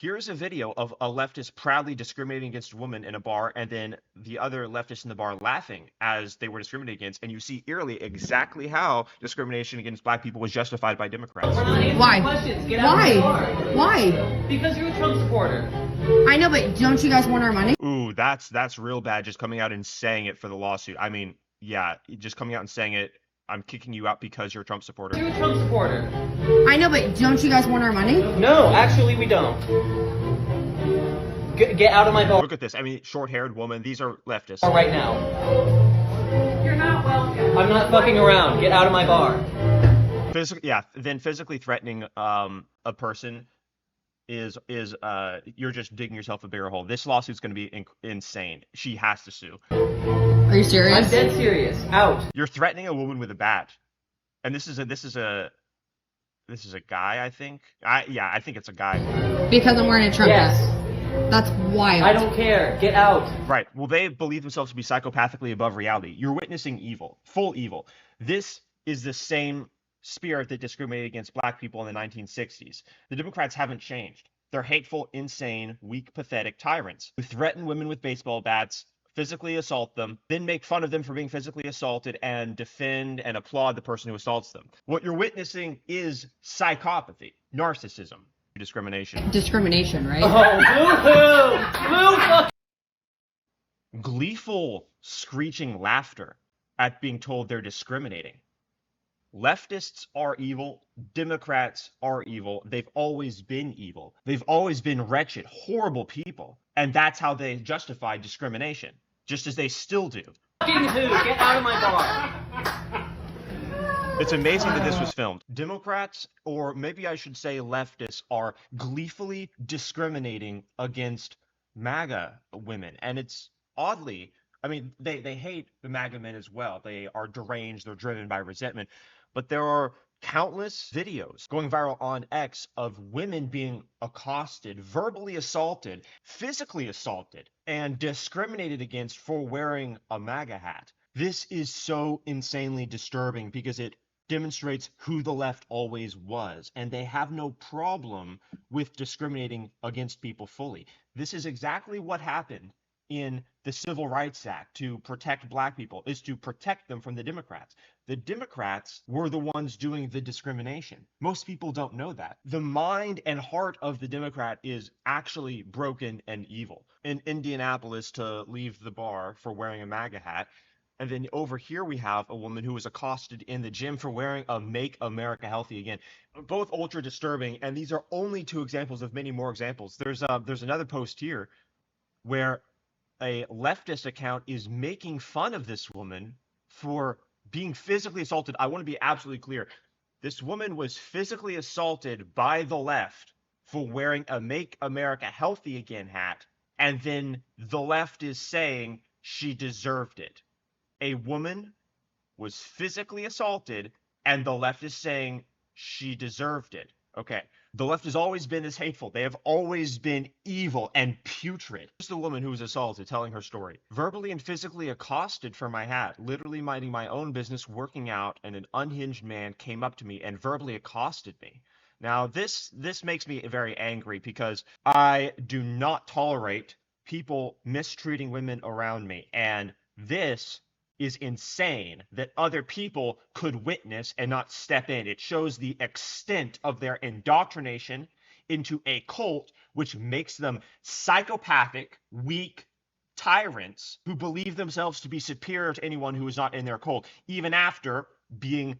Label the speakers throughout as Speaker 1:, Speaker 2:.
Speaker 1: Here's a video of a leftist proudly discriminating against a woman in a bar, and then the other leftists in the bar laughing as they were discriminated against. And you see eerily exactly how discrimination against black people was justified by Democrats.
Speaker 2: We're not answering
Speaker 3: Why?
Speaker 2: questions. Get out of the bar.
Speaker 3: Why?
Speaker 2: Because you're a Trump supporter.
Speaker 3: I know, but don't you guys want our money?
Speaker 1: Ooh, that's real bad, just coming out and saying it for the lawsuit. I mean, yeah, just coming out and saying it, I'm kicking you out because you're a Trump supporter.
Speaker 2: You're a Trump supporter.
Speaker 3: I know, but don't you guys want our money?
Speaker 2: No, actually we don't. Get out of my bar
Speaker 1: Look at this. I mean, short-haired woman. These are leftists.
Speaker 2: right now.
Speaker 4: You're not welcome.
Speaker 2: I'm not fucking around. Get out of my bar.
Speaker 1: Then physically threatening a person is you're just digging yourself a bigger hole. This lawsuit's going to be insane. She has to sue.
Speaker 3: Are you serious?
Speaker 2: I'm dead serious. Out.
Speaker 1: You're threatening a woman with a bat, and this is a guy, I think. I think it's a guy.
Speaker 3: Because I'm wearing a Trump
Speaker 2: Yes.
Speaker 3: hat. That's wild.
Speaker 2: I don't care. Get out.
Speaker 1: Right. Well, they believe themselves to be psychopathically above reality. You're witnessing evil, full evil. This is the same spirit that discriminated against black people in the 1960s. The Democrats haven't changed. They're hateful, insane, weak, pathetic tyrants who threaten women with baseball bats, physically assault them, then make fun of them for being physically assaulted and defend and applaud the person who assaults them. What you're witnessing is psychopathy, narcissism, discrimination.
Speaker 3: Discrimination, right?
Speaker 2: Oh, boo-hoo!
Speaker 1: Gleeful, screeching laughter at being told they're discriminating. Leftists are evil. Democrats are evil. They've always been evil. They've always been wretched, horrible people. And that's how they justify discrimination, just as they still do.
Speaker 2: Fucking who? Get out of my bar.
Speaker 1: It's amazing that this was filmed. Democrats, or maybe I should say leftists, are gleefully discriminating against MAGA women. And it's oddly, I mean, they hate the MAGA men as well. They are deranged. They're driven by resentment. But there are countless videos going viral on X of women being accosted, verbally assaulted, physically assaulted, and discriminated against for wearing a MAGA hat. This is so insanely disturbing because it demonstrates who the left always was, and they have no problem with discriminating against people fully. This is exactly what happened in the Civil Rights Act to protect black people, is to protect them from the Democrats. The Democrats were the ones doing the discrimination. Most people don't know that. The mind and heart of the Democrat is actually broken and evil. In Indianapolis, to leave the bar for wearing a MAGA hat. And then over here we have a woman who was accosted in the gym for wearing a Make America Healthy Again. Both ultra disturbing, and these are only two examples of many more examples. There's another post here where a leftist account is making fun of this woman for being physically assaulted. I want to be absolutely clear. This woman was physically assaulted by the left for wearing a Make America Healthy Again hat, and then the left is saying she deserved it. A woman was physically assaulted, and the left is saying she deserved it. Okay. The left has always been this hateful. They have always been evil and putrid. Here's the woman who was assaulted telling her story. Verbally and physically accosted for my hat, literally minding my own business, working out, and an unhinged man came up to me and verbally accosted me. Now, this makes me very angry because I do not tolerate people mistreating women around me. And this is insane that other people could witness and not step in. It shows the extent of their indoctrination into a cult, which makes them psychopathic, weak tyrants who believe themselves to be superior to anyone who is not in their cult, even after being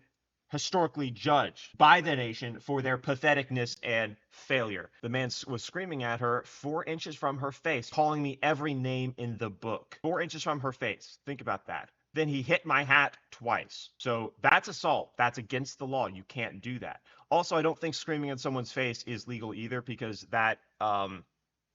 Speaker 1: historically judged by the nation for their patheticness and failure. The man was screaming at her 4 inches from her face, calling me every name in the book. 4 inches from her face. Think about that. Then he hit my hat twice. So that's assault. That's against the law. You can't do that. Also, I don't think screaming at someone's face is legal either, because that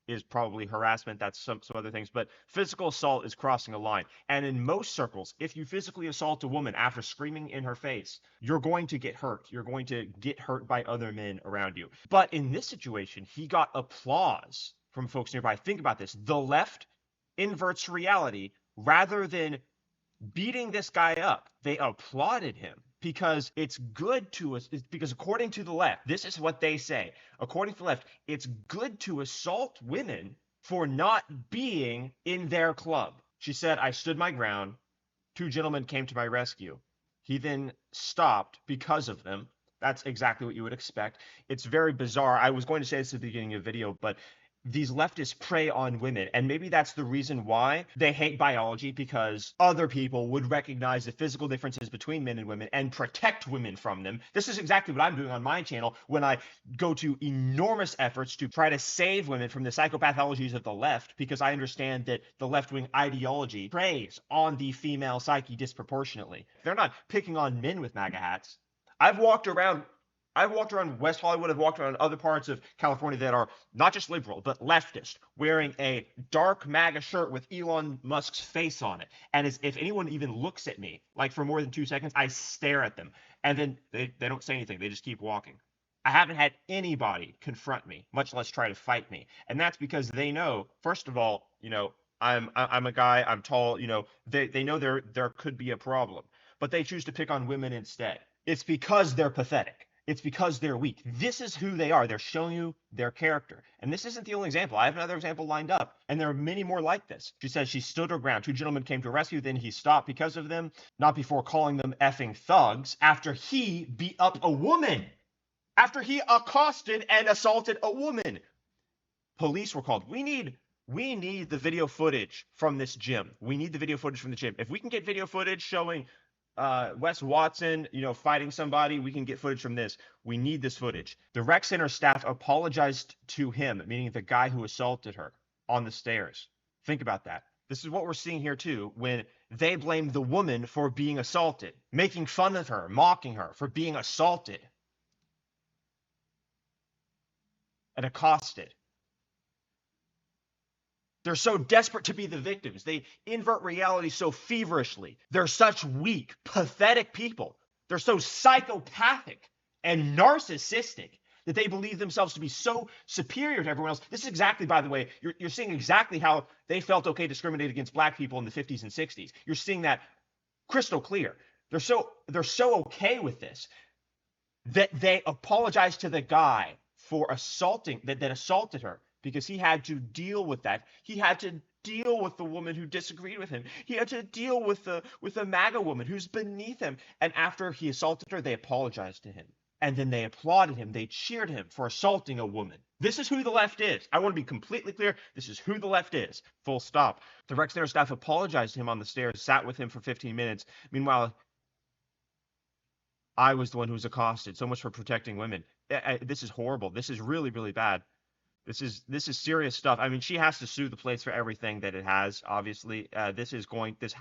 Speaker 1: is probably harassment. That's some other things. But physical assault is crossing a line. And in most circles, if you physically assault a woman after screaming in her face, you're going to get hurt. You're going to get hurt by other men around you. But in this situation, he got applause from folks nearby. Think about this. The left inverts reality. Rather than beating this guy up, they applauded him. because it's good to us. Because according to the left, this is what they say. According to the left, it's good to assault women for not being in their club. She said, I stood my ground. 2 gentlemen came to my rescue. He then stopped because of them. That's exactly what you would expect. It's very bizarre. I was going to say this at the beginning of the video, but these leftists prey on women, and maybe that's the reason why they hate biology, because other people would recognize the physical differences between men and women and protect women from them. This is exactly what I'm doing on my channel when I go to enormous efforts to try to save women from the psychopathologies of the left, because I understand that the left-wing ideology preys on the female psyche disproportionately. They're not picking on men with MAGA hats. I've walked around West Hollywood. I've walked around other parts of California that are not just liberal, but leftist, wearing a dark MAGA shirt with Elon Musk's face on it. And if anyone even looks at me, like for more than 2 seconds, I stare at them. And then they don't say anything. They just keep walking. I haven't had anybody confront me, much less try to fight me. And that's because they know, first of all, I'm a guy, I'm tall, they know there could be a problem. But they choose to pick on women instead. It's because they're pathetic. It's because they're weak. This is who they are. They're showing you their character. And this isn't the only example. I have another example lined up. And there are many more like this. She says she stood her ground. 2 gentlemen came to rescue. Then he stopped because of them, not before calling them effing thugs, after he beat up a woman. After he accosted and assaulted a woman. Police were called. We need the video footage from this gym. We need the video footage from the gym. If we can get video footage showing Wes Watson, fighting somebody, we can get footage from this. We need this footage. The rec center staff apologized to him, meaning the guy who assaulted her on the stairs. Think about that. This is what we're seeing here too, when they blame the woman for being assaulted, making fun of her, mocking her for being assaulted and accosted. They're so desperate to be the victims. They invert reality so feverishly. They're such weak, pathetic people. They're so psychopathic and narcissistic that they believe themselves to be so superior to everyone else. This is exactly, by the way, you're seeing exactly how they felt okay discriminating against black people in the 50s and 60s. You're seeing that crystal clear. They're so okay with this that they apologize to the guy for assaulting that assaulted her. Because he had to deal with that. He had to deal with the woman who disagreed with him. He had to deal with the MAGA woman who's beneath him. And after he assaulted her, they apologized to him. And then they applauded him. They cheered him for assaulting a woman. This is who the left is. I want to be completely clear. This is who the left is. Full stop. The rec center staff apologized to him on the stairs, sat with him for 15 minutes. Meanwhile, I was the one who was accosted. So much for protecting women. This is horrible. This is really, really bad. This is serious stuff. I mean, she has to sue the place for everything that it has. Obviously, this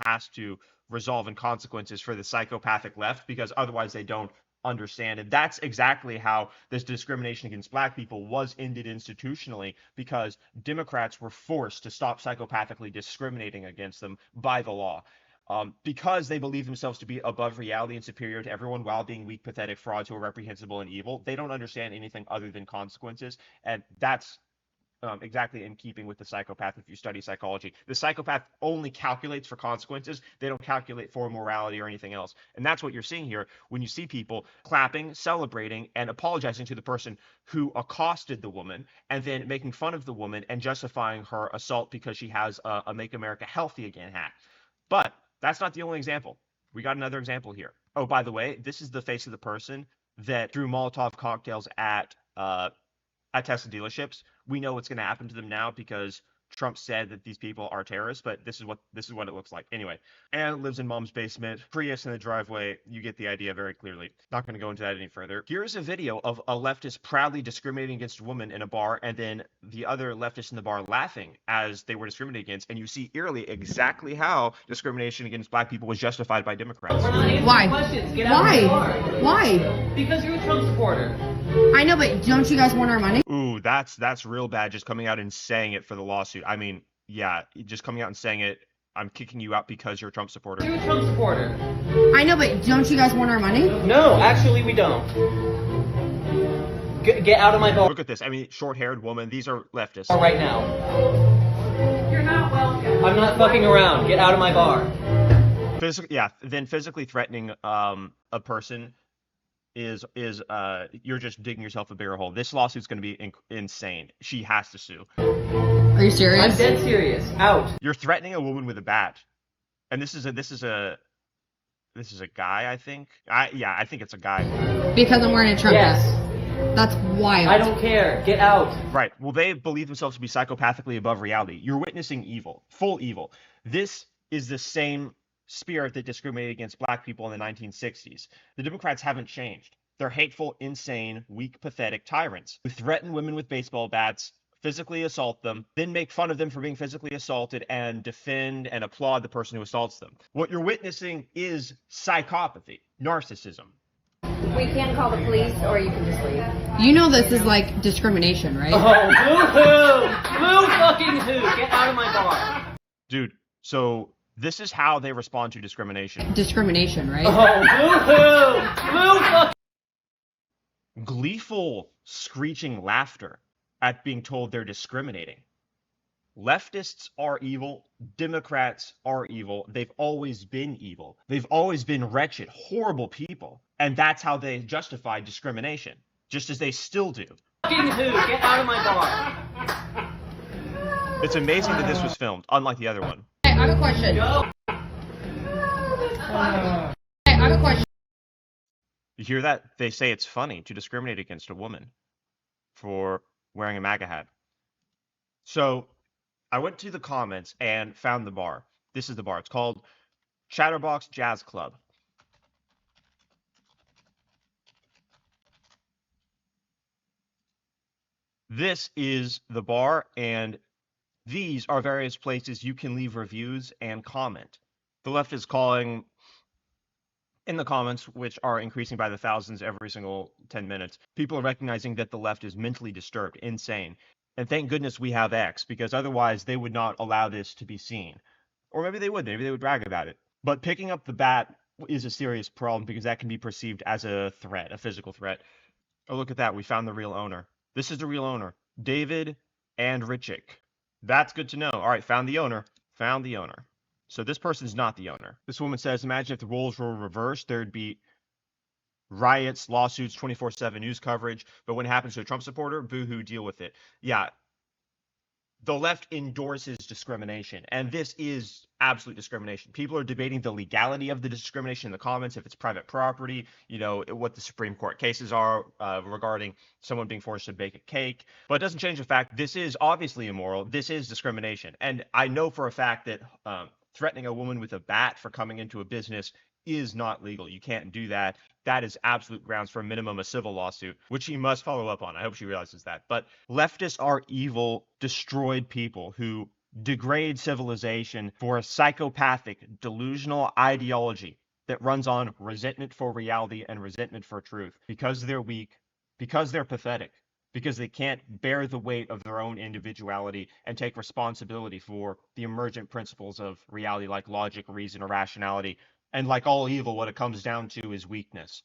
Speaker 1: has to resolve in consequences for the psychopathic left, because otherwise they don't understand. And that's exactly how this discrimination against black people was ended institutionally, because Democrats were forced to stop psychopathically discriminating against them by the law. Because they believe themselves to be above reality and superior to everyone while being weak, pathetic frauds who are reprehensible and evil. They don't understand anything other than consequences. And that's exactly in keeping with the psychopath if you study psychology. The psychopath only calculates for consequences. They don't calculate for morality or anything else. And that's what you're seeing here when you see people clapping, celebrating, and apologizing to the person who accosted the woman, and then making fun of the woman and justifying her assault because she has a Make America Healthy Again hat. But that's not the only example. We got another example here. Oh, by the way, this is the face of the person that threw Molotov cocktails at Tesla dealerships. We know what's going to happen to them now because Trump said that these people are terrorists, but this is what it looks like. Anyway, Anne lives in mom's basement, Prius in the driveway. You get the idea very clearly. Not going to go into that any further. Here's a video of a leftist proudly discriminating against a woman in a bar, and then the other leftists in the bar laughing as they were discriminated against, and you see eerily exactly how discrimination against black people was justified by Democrats.
Speaker 2: We're not answering
Speaker 3: Why?
Speaker 2: questions. Get out of my bar.
Speaker 3: Why?
Speaker 2: Because you're a Trump supporter.
Speaker 3: I know, but don't you guys want our money?
Speaker 1: Ooh, that's real bad, just coming out and saying it for the lawsuit. I mean, yeah, just coming out and saying it, I'm kicking you out because you're a Trump supporter.
Speaker 2: You're a Trump supporter.
Speaker 3: I know, but don't you guys want our money?
Speaker 2: No, actually we don't. Get out of my bar
Speaker 1: Look at this. I mean, short-haired woman. These are leftists.
Speaker 2: right now.
Speaker 4: You're not welcome.
Speaker 2: I'm not fucking around. Get out of my bar.
Speaker 1: Then physically threatening a person is you're just digging yourself a bigger hole. This lawsuit's going to be insane. She has to sue.
Speaker 3: Are you
Speaker 2: I'm
Speaker 3: serious?
Speaker 2: dead serious. Out.
Speaker 1: You're threatening a woman with a bat, and this is a guy, I think. I think it's a guy.
Speaker 3: Because I'm wearing a Trump hat.
Speaker 2: Yes.
Speaker 3: That's wild.
Speaker 2: I don't care. Get out.
Speaker 1: Right. Well, they believe themselves to be psychopathically above reality. You're witnessing evil, full evil. This is the same spirit that discriminated against black people in the 1960s. The Democrats haven't changed. They're hateful, insane, weak, pathetic tyrants who threaten women with baseball bats, physically assault them, then make fun of them for being physically assaulted and defend and applaud the person who assaults them. What you're witnessing is psychopathy, narcissism.
Speaker 5: We can call the police, or you can just leave.
Speaker 3: You know this is like discrimination, right?
Speaker 2: Oh, boo-hoo! Boo-fucking-hoo! Get out of my bar.
Speaker 1: Dude, so this is how they respond to discrimination.
Speaker 3: Discrimination, right?
Speaker 2: Oh, boo-hoo! Boo-fucking...
Speaker 1: Gleeful, screeching laughter at being told they're discriminating. Leftists are evil. Democrats are evil. They've always been evil. They've always been wretched, horrible people. And that's how they justify discrimination, just as they still do.
Speaker 2: Fucking-hoo! Get out of my bar.
Speaker 1: It's amazing that this was filmed, unlike the other one.
Speaker 3: Hey, I have a question.
Speaker 2: Go.
Speaker 3: Hey, I have a question.
Speaker 1: You hear that? They say it's funny to discriminate against a woman for wearing a MAGA hat. So I went to the comments and found the bar. This is the bar. It's called Chatterbox Jazz Club. This is the bar, and these are various places you can leave reviews and comment. The left is calling in the comments, which are increasing by the thousands every single 10 minutes. People are recognizing that the left is mentally disturbed, insane. And thank goodness we have X, because otherwise they would not allow this to be seen. Or maybe they would. Maybe they would brag about it. But picking up the bat is a serious problem because that can be perceived as a threat, a physical threat. Oh, look at that. We found the real owner. This is the real owner, David Andrichik. That's good to know. All right, found the owner. Found the owner. So this person's not the owner. This woman says, imagine if the roles were reversed, there'd be riots, lawsuits, 24/7 news coverage. But when it happens to a Trump supporter, boo-hoo, deal with it. Yeah, the left endorses discrimination, and this is absolute discrimination. People are debating the legality of the discrimination in the comments, if it's private property, you know, what the Supreme Court cases are regarding someone being forced to bake a cake. But it doesn't change the fact this is obviously immoral. This is discrimination. And I know for a fact that threatening a woman with a bat for coming into a business is not legal. You can't do that. That is absolute grounds for a minimum a civil lawsuit, which she must follow up on. I hope she realizes that. But leftists are evil, destroyed people who degrade civilization for a psychopathic, delusional ideology that runs on resentment for reality and resentment for truth. Because they're weak, because they're pathetic, because they can't bear the weight of their own individuality and take responsibility for the emergent principles of reality like logic, reason, or rationality. And like all evil, what it comes down to is weakness.